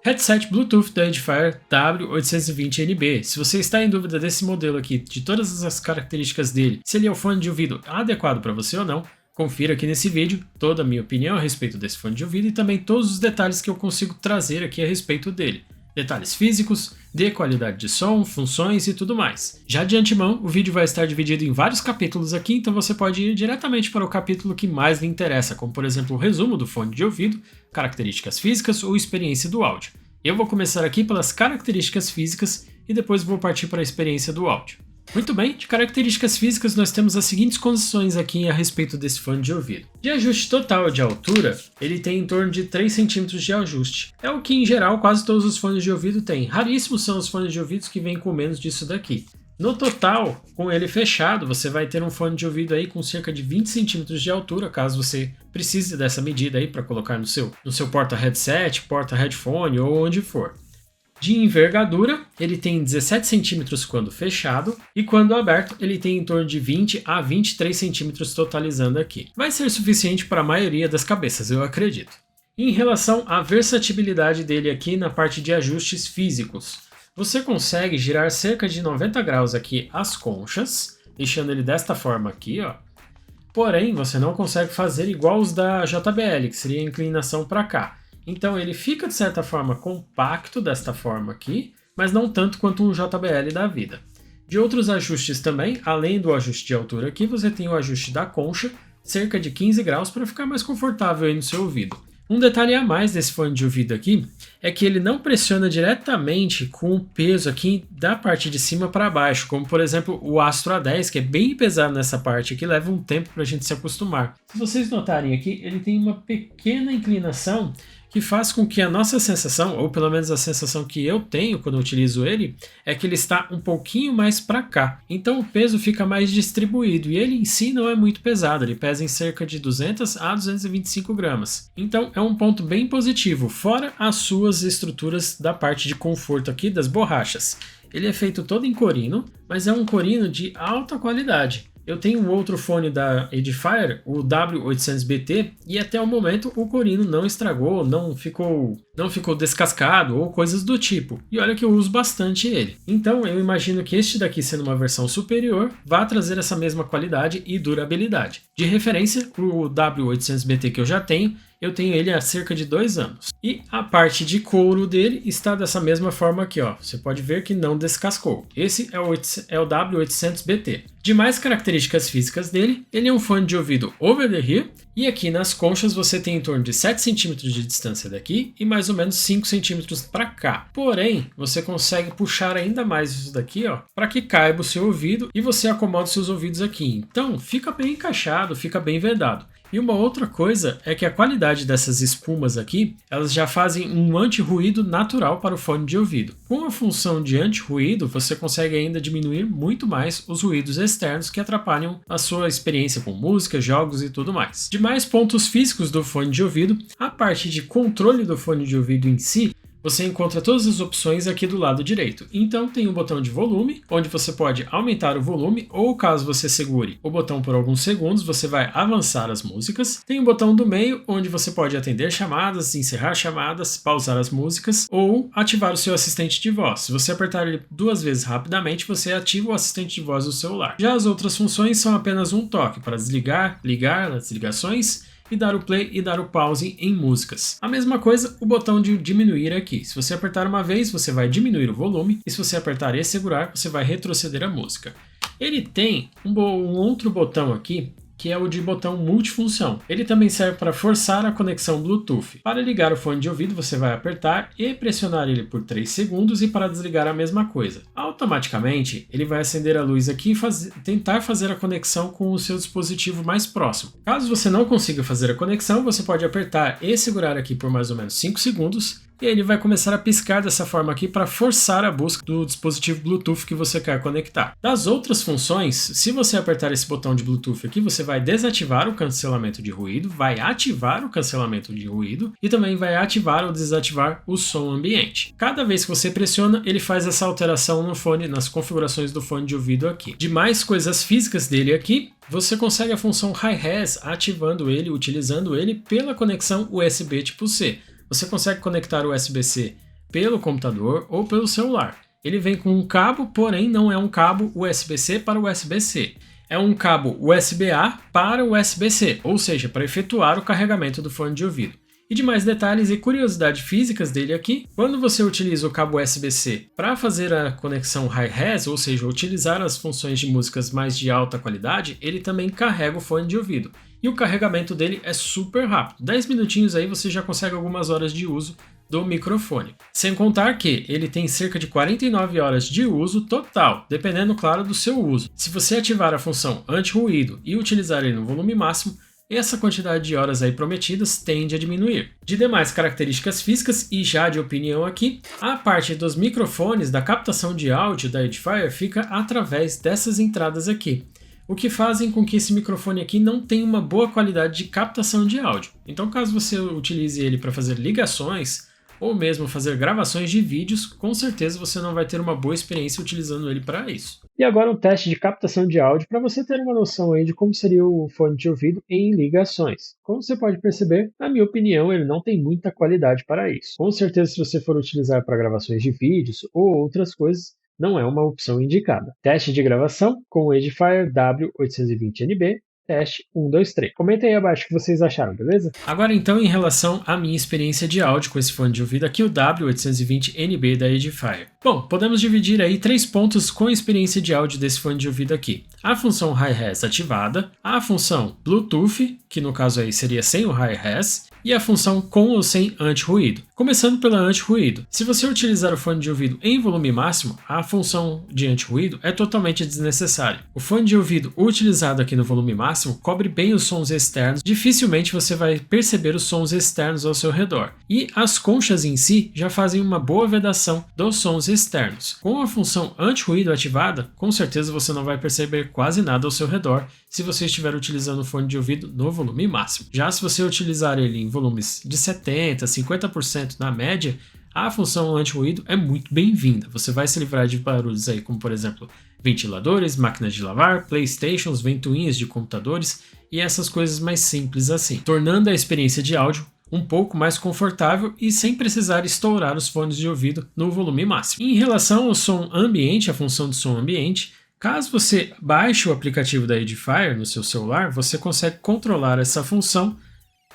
Headset Bluetooth da Edifier W820NB. Se você está em dúvida desse modelo aqui, de todas as características dele, se ele é o fone de ouvido adequado para você ou não, confira aqui nesse vídeo toda a minha opinião a respeito desse fone de ouvido e também todos os detalhes que eu consigo trazer aqui a respeito dele. Detalhes físicos, de qualidade de som, funções e tudo mais. Já de antemão, o vídeo vai estar dividido em vários capítulos aqui, então você pode ir diretamente para o capítulo que mais lhe interessa, como por exemplo o resumo do fone de ouvido, características físicas ou experiência do áudio. Eu vou começar aqui pelas características físicas e depois vou partir para a experiência do áudio. Muito bem, de características físicas nós temos as seguintes condições aqui a respeito desse fone de ouvido. De ajuste total de altura, ele tem em torno de 3 cm de ajuste. É o que em geral quase todos os fones de ouvido têm. Raríssimos são os fones de ouvido que vêm com menos disso daqui. No total, com ele fechado, você vai ter um fone de ouvido aí com cerca de 20 cm de altura, caso você precise dessa medida aí para colocar no seu porta-headset, porta-headphone ou onde for. De envergadura, ele tem 17 cm quando fechado e quando aberto ele tem em torno de 20 a 23 cm totalizando aqui. Vai ser suficiente para a maioria das cabeças, eu acredito. Em relação à versatilidade dele aqui na parte de ajustes físicos, você consegue girar cerca de 90 graus aqui as conchas, deixando ele desta forma aqui, ó. Porém, você não consegue fazer igual os da JBL, que seria a inclinação para cá. Então ele fica de certa forma compacto desta forma aqui, mas não tanto quanto um JBL da vida. De outros ajustes também, além do ajuste de altura aqui, você tem o ajuste da concha, cerca de 15 graus para ficar mais confortável aí no seu ouvido. Um detalhe a mais desse fone de ouvido aqui é que ele não pressiona diretamente com o peso aqui da parte de cima para baixo, como por exemplo o Astro A10, que é bem pesado nessa parte aqui, leva um tempo para a gente se acostumar. Se vocês notarem aqui, ele tem uma pequena inclinação que faz com que a nossa sensação, ou pelo menos a sensação que eu tenho quando eu utilizo ele, é que ele está um pouquinho mais para cá. Então o peso fica mais distribuído e ele em si não é muito pesado, ele pesa em cerca de 200 a 225 gramas. Então é um ponto bem positivo, fora as suas estruturas da parte de conforto aqui das borrachas. Ele é feito todo em corino, mas é um corino de alta qualidade. Eu tenho um outro fone da Edifier, o W800BT, e até o momento o corino não estragou, não ficou descascado ou coisas do tipo. E olha que eu uso bastante ele. Então eu imagino que este daqui, sendo uma versão superior, vai trazer essa mesma qualidade e durabilidade. De referência, o W800BT que eu já tenho, eu tenho ele há cerca de 2 anos. E a parte de couro dele está dessa mesma forma aqui, ó. Você pode ver que não descascou. Esse é o W800BT. Demais características físicas dele, ele é um fone de ouvido over the ear, e aqui nas conchas você tem em torno de 7 cm de distância daqui e mais ou menos 5 cm para cá. Porém, você consegue puxar ainda mais isso daqui, ó, para que caiba o seu ouvido e você acomoda os seus ouvidos aqui. Então, fica bem encaixado, fica bem vedado. E uma outra coisa é que a qualidade dessas espumas aqui, elas já fazem um anti-ruído natural para o fone de ouvido. Com a função de anti-ruído, você consegue ainda diminuir muito mais os ruídos externos que atrapalham a sua experiência com música, jogos e tudo mais. Demais pontos físicos do fone de ouvido, a parte de controle do fone de ouvido em si, você encontra todas as opções aqui do lado direito. Então tem um botão de volume, onde você pode aumentar o volume, ou caso você segure o botão por alguns segundos, você vai avançar as músicas. Tem um botão do meio, onde você pode atender chamadas, encerrar chamadas, pausar as músicas, ou ativar o seu assistente de voz. Se você apertar ele 2 vezes rapidamente, você ativa o assistente de voz do celular. Já as outras funções são apenas um toque para desligar, ligar as ligações, e dar o play e dar o pause em músicas. A mesma coisa, o botão de diminuir aqui. Se você apertar uma vez, você vai diminuir o volume, e se você apertar e segurar, você vai retroceder a música. Ele tem um outro botão aqui, que é o de botão multifunção. Ele também serve para forçar a conexão Bluetooth. Para ligar o fone de ouvido, você vai apertar e pressionar ele por 3 segundos e para desligar a mesma coisa. Automaticamente, ele vai acender a luz aqui e tentar fazer a conexão com o seu dispositivo mais próximo. Caso você não consiga fazer a conexão, você pode apertar e segurar aqui por mais ou menos 5 segundos e ele vai começar a piscar dessa forma aqui para forçar a busca do dispositivo Bluetooth que você quer conectar. Das outras funções, se você apertar esse botão de Bluetooth aqui, você vai desativar o cancelamento de ruído, vai ativar o cancelamento de ruído e também vai ativar ou desativar o som ambiente. Cada vez que você pressiona, ele faz essa alteração no fone, nas configurações do fone de ouvido aqui. Demais coisas físicas dele aqui, você consegue a função Hi-Res ativando ele, utilizando ele pela conexão USB tipo C. Você consegue conectar o USB-C pelo computador ou pelo celular. Ele vem com um cabo, porém não é um cabo USB-C para USB-C. É um cabo USB-A para USB-C, ou seja, para efetuar o carregamento do fone de ouvido. E de mais detalhes e curiosidades físicas dele aqui, quando você utiliza o cabo USB-C para fazer a conexão Hi-Res, ou seja, utilizar as funções de músicas mais de alta qualidade, ele também carrega o fone de ouvido. E o carregamento dele é super rápido, 10 minutinhos aí você já consegue algumas horas de uso do microfone. Sem contar que ele tem cerca de 49 horas de uso total, dependendo, claro, do seu uso. Se você ativar a função anti-ruído e utilizar ele no volume máximo, essa quantidade de horas aí prometidas tende a diminuir. De demais características físicas e já de opinião aqui, a parte dos microfones da captação de áudio da Edifier fica através dessas entradas aqui, o que fazem com que esse microfone aqui não tenha uma boa qualidade de captação de áudio. Então caso você utilize ele para fazer ligações, ou mesmo fazer gravações de vídeos, com certeza você não vai ter uma boa experiência utilizando ele para isso. E agora um teste de captação de áudio para você ter uma noção aí de como seria o fone de ouvido em ligações. Como você pode perceber, na minha opinião, ele não tem muita qualidade para isso. Com certeza, se você for utilizar para gravações de vídeos ou outras coisas, não é uma opção indicada. Teste de gravação com o Edifier W820NB. Teste 1, 2, 3. Comentem aí abaixo o que vocês acharam, beleza? Agora então, em relação à minha experiência de áudio com esse fone de ouvido aqui, o W820NB da Edifier. Bom, podemos dividir aí 3 pontos com a experiência de áudio desse fone de ouvido aqui. A função Hi-Res ativada, a função Bluetooth, que no caso aí seria sem o Hi-Res, e a função com ou sem anti-ruído. Começando pela anti-ruído. Se você utilizar o fone de ouvido em volume máximo, a função de anti-ruído é totalmente desnecessária. O fone de ouvido utilizado aqui no volume máximo cobre bem os sons externos, dificilmente você vai perceber os sons externos ao seu redor. E as conchas em si já fazem uma boa vedação dos sons externos. Com a função anti-ruído ativada, com certeza você não vai perceber quase nada ao seu redor se você estiver utilizando o fone de ouvido no volume máximo. Já se você utilizar ele em volumes de 70%, 50% na média, a função anti-ruído é muito bem-vinda. Você vai se livrar de barulhos aí como, por exemplo, ventiladores, máquinas de lavar, Playstations, ventoinhas de computadores e essas coisas mais simples assim, tornando a experiência de áudio um pouco mais confortável e sem precisar estourar os fones de ouvido no volume máximo. Em relação ao som ambiente, a função de som ambiente, caso você baixe o aplicativo da Edifier no seu celular, você consegue controlar essa função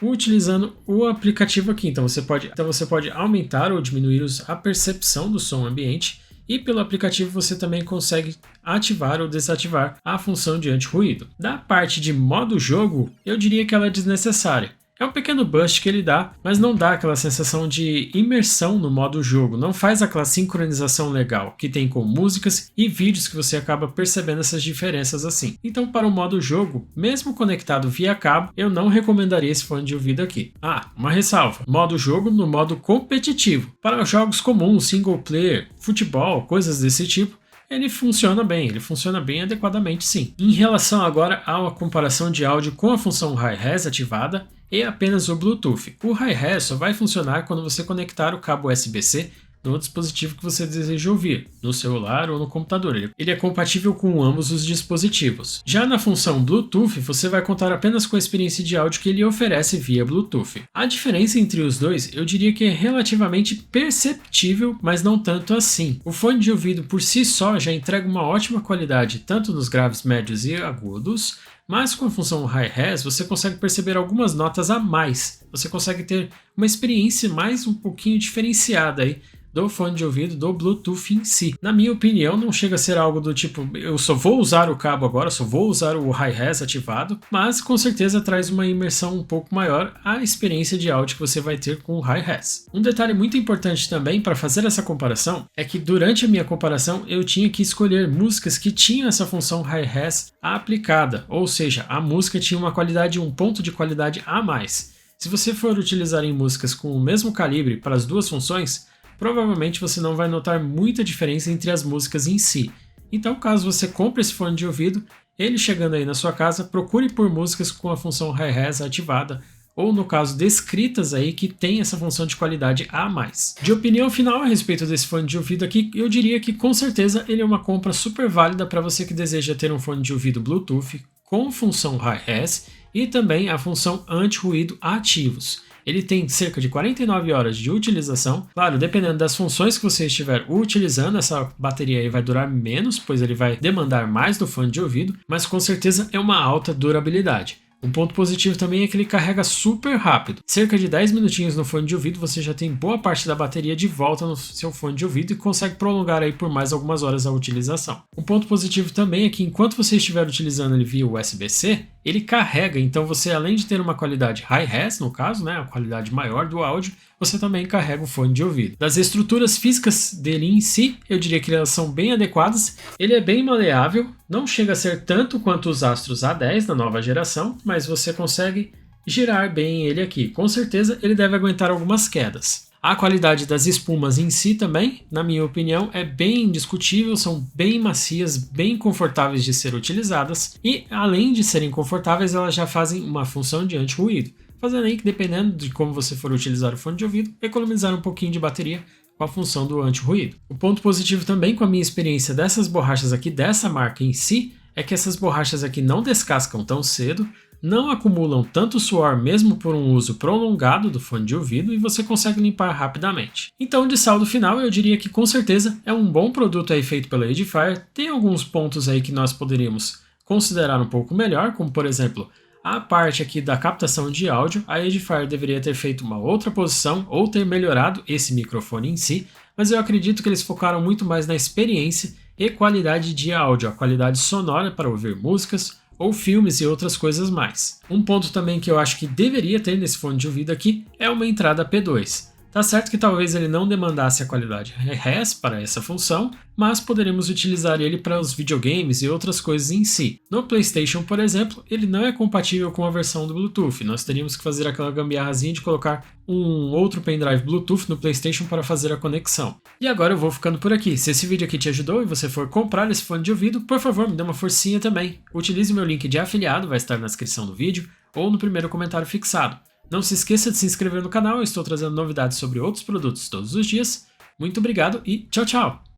utilizando o aplicativo aqui. Então você pode aumentar ou diminuir a percepção do som ambiente e pelo aplicativo você também consegue ativar ou desativar a função de anti-ruído. Da parte de modo jogo, eu diria que ela é desnecessária. É um pequeno boost que ele dá, mas não dá aquela sensação de imersão no modo jogo, não faz aquela sincronização legal que tem com músicas e vídeos que você acaba percebendo essas diferenças assim. Então para o modo jogo, mesmo conectado via cabo, eu não recomendaria esse fone de ouvido aqui. Ah, uma ressalva, modo jogo no modo competitivo. Para jogos comuns, single player, futebol, coisas desse tipo, ele funciona bem adequadamente sim. Em relação agora à comparação de áudio com a função Hi-Res ativada e apenas o Bluetooth. O Hi-Res só vai funcionar quando você conectar o cabo USB-C no dispositivo que você deseja ouvir, no celular ou no computador. Ele é compatível com ambos os dispositivos. Já na função Bluetooth, você vai contar apenas com a experiência de áudio que ele oferece via Bluetooth. A diferença entre os dois, eu diria que é relativamente perceptível, mas não tanto assim. O fone de ouvido por si só já entrega uma ótima qualidade, tanto nos graves, médios e agudos, mas com a função Hi-Res você consegue perceber algumas notas a mais. Você consegue ter uma experiência mais um pouquinho diferenciada aí do fone de ouvido, do Bluetooth em si. Na minha opinião, não chega a ser algo do tipo, eu só vou usar o cabo agora, só vou usar o Hi-Res ativado, mas com certeza traz uma imersão um pouco maior à experiência de áudio que você vai ter com o Hi-Res. Um detalhe muito importante também para fazer essa comparação é que durante a minha comparação eu tinha que escolher músicas que tinham essa função Hi-Res aplicada, ou seja, a música tinha uma qualidade, um ponto de qualidade a mais. Se você for utilizar em músicas com o mesmo calibre para as duas funções, provavelmente você não vai notar muita diferença entre as músicas em si. Então, caso você compre esse fone de ouvido, ele chegando aí na sua casa, procure por músicas com a função Hi-Res ativada, ou no caso descritas aí que tem essa função de qualidade a mais. De opinião final a respeito desse fone de ouvido aqui, eu diria que com certeza ele é uma compra super válida para você que deseja ter um fone de ouvido Bluetooth com função Hi-Res e também a função anti-ruído ativos. Ele tem cerca de 49 horas de utilização. Claro, dependendo das funções que você estiver utilizando, essa bateria aí vai durar menos, pois ele vai demandar mais do fone de ouvido, mas com certeza é uma alta durabilidade. Um ponto positivo também é que ele carrega super rápido. Cerca de 10 minutinhos no fone de ouvido, você já tem boa parte da bateria de volta no seu fone de ouvido e consegue prolongar aí por mais algumas horas a utilização. Um ponto positivo também é que enquanto você estiver utilizando ele via USB-C, ele carrega, então você além de ter uma qualidade high-res, no caso, né, a qualidade maior do áudio, você também carrega o fone de ouvido. Das estruturas físicas dele em si, eu diria que elas são bem adequadas. Ele é bem maleável, não chega a ser tanto quanto os Astros A10 da nova geração, mas você consegue girar bem ele aqui. Com certeza ele deve aguentar algumas quedas. A qualidade das espumas em si também, na minha opinião, é bem indiscutível, são bem macias, bem confortáveis de ser utilizadas e, além de serem confortáveis, elas já fazem uma função de anti-ruído, fazendo aí que, dependendo de como você for utilizar o fone de ouvido, economizar um pouquinho de bateria com a função do anti-ruído. O ponto positivo também com a minha experiência dessas borrachas aqui, dessa marca em si, é que essas borrachas aqui não descascam tão cedo, não acumulam tanto suor mesmo por um uso prolongado do fone de ouvido e você consegue limpar rapidamente. Então, de saldo final, eu diria que com certeza é um bom produto aí feito pela Edifier. Tem alguns pontos aí que nós poderíamos considerar um pouco melhor, como por exemplo, a parte aqui da captação de áudio. A Edifier deveria ter feito uma outra posição ou ter melhorado esse microfone em si, mas eu acredito que eles focaram muito mais na experiência e qualidade de áudio, a qualidade sonora para ouvir músicas ou filmes e outras coisas mais. Um ponto também que eu acho que deveria ter nesse fone de ouvido aqui é uma entrada P2. Tá certo que talvez ele não demandasse a qualidade res para essa função, mas poderemos utilizar ele para os videogames e outras coisas em si. No PlayStation, por exemplo, ele não é compatível com a versão do Bluetooth. Nós teríamos que fazer aquela gambiarrazinha de colocar um outro pendrive Bluetooth no PlayStation para fazer a conexão. E agora eu vou ficando por aqui. Se esse vídeo aqui te ajudou e você for comprar esse fone de ouvido, por favor, me dê uma forcinha também. Utilize o meu link de afiliado, vai estar na descrição do vídeo ou no primeiro comentário fixado. Não se esqueça de se inscrever no canal, eu estou trazendo novidades sobre outros produtos todos os dias. Muito obrigado e tchau, tchau!